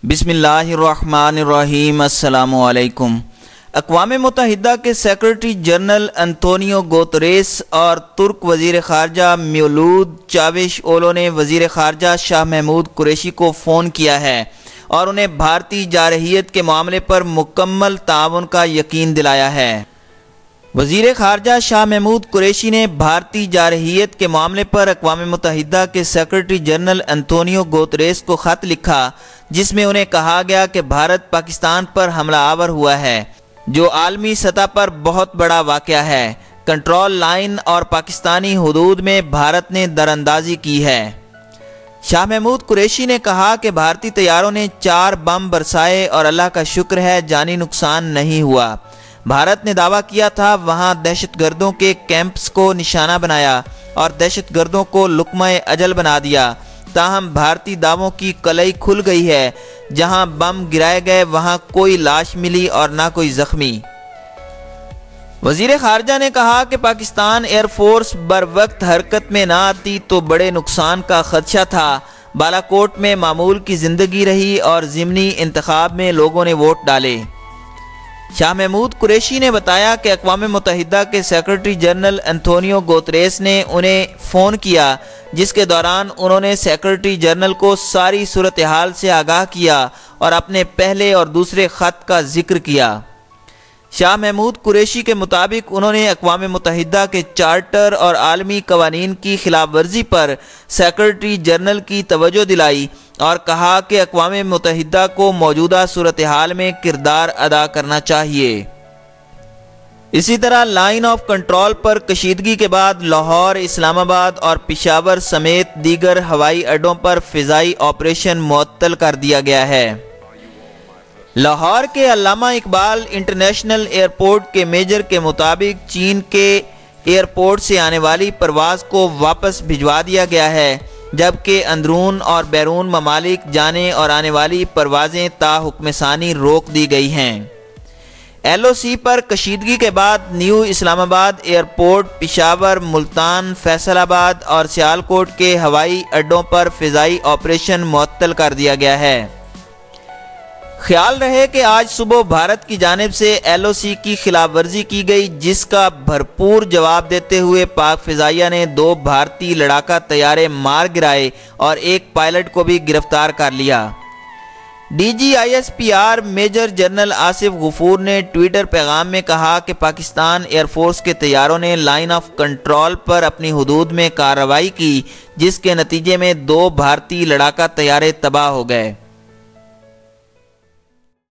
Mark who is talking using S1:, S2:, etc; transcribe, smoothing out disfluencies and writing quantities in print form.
S1: بسم اللہ الرحمن الرحیم۔ السلام علیکم۔ اقوام متحدہ کے سیکرٹری جنرل انتونیو گوتریس اور ترک وزیر خارجہ میولود چاوش اولو نے وزیر خارجہ شاہ محمود قریشی کو فون کیا ہے اور انہیں بھارتی جارحیت کے معاملے پر مکمل تعاون کا یقین دلایا ہے۔ وزیر خارجہ شاہ محمود قریشی نے بھارتی جارحیت کے معاملے پر اقوام متحدہ کے سیکرٹری جنرل انتونیو گوتریس کو خط لکھا، جس میں انہیں کہا گیا کہ بھارت پاکستان پر حملہ آور ہوا ہے، جو عالمی سطح پر بہت بڑا واقعہ ہے۔ کنٹرول لائن اور پاکستانی حدود میں بھارت نے دراندازی کی ہے۔ شاہ محمود قریشی نے کہا کہ بھارتی طیاروں نے 4 بم برسائے اور اللہ کا شکر ہے جانی نقصان نہیں ہوا۔ بھارت نے دعویٰ کیا تھا وہاں دہشت گردوں کے کیمپس کو نشانہ بنایا اور دہشت گردوں کو لقمہ اجل بنا دیا، تاہم بھارتی دعووں کی کلئی کھل گئی ہے۔ جہاں بم گرائے گئے وہاں کوئی لاش ملی اور نہ کوئی زخمی۔ وزیر خارجہ نے کہا کہ پاکستان ایئر فورس بر وقت حرکت میں نہ آتی تو بڑے نقصان کا خدشہ تھا۔ بالاکوٹ میں معمول کی زندگی رہی اور ضمنی انتخاب میں لوگوں نے ووٹ ڈالے۔ شاہ محمود قریشی نے بتایا کہ اقوام متحدہ کے سیکرٹری جنرل انتونیو گوتریس نے انہیں فون کیا، جس کے دوران انہوں نے سیکرٹری جنرل کو ساری صورتحال سے آگاہ کیا اور اپنے پہلے اور دوسرے خط کا ذکر کیا۔ شاہ محمود قریشی کے مطابق انہوں نے اقوام متحدہ کے چارٹر اور عالمی قوانین کی خلاف ورزی پر سیکرٹری جنرل کی توجہ دلائی اور کہا کہ اقوام متحدہ کو موجودہ صورتحال میں کردار ادا کرنا چاہیے۔ اسی طرح لائن آف کنٹرول پر کشیدگی کے بعد لاہور، اسلام آباد اور پشاور سمیت دیگر ہوائی اڈوں پر فضائی آپریشن معطل کر دیا گیا ہے۔ لاہور کے علامہ اقبال انٹرنیشنل ایئرپورٹ کے میجر کے مطابق چین کے ایئرپورٹ سے آنے والی پرواز کو واپس بھجوا دیا گیا ہے، جبکہ اندرون اور بیرون ممالک جانے اور آنے والی پروازیں تا حکم ثانی روک دی گئی ہیں۔ ایل او سی پر کشیدگی کے بعد نیو اسلام آباد ایئرپورٹ، پشاور، ملتان، فیصل آباد اور سیالکوٹ کے ہوائی اڈوں پر فضائی آپریشن معطل کر دیا گیا ہے۔ خیال رہے کہ آج صبح بھارت کی جانب سے ایل او سی کی خلاف ورزی کی گئی، جس کا بھرپور جواب دیتے ہوئے پاک فضائیہ نے 2 بھارتی لڑاکا طیارے مار گرائے اور ایک پائلٹ کو بھی گرفتار کر لیا۔ D G I S P R major general Asif Ghafoor نے ٹویٹر پیغام میں کہا کہ پاکستان ایئر فورس کے طیاروں نے لائن آف کنٹرول پر اپنی حدود میں کارروائی کی، جس کے نتیجے میں 2 بھارتی لڑاکا طیارے تباہ ہو گئے۔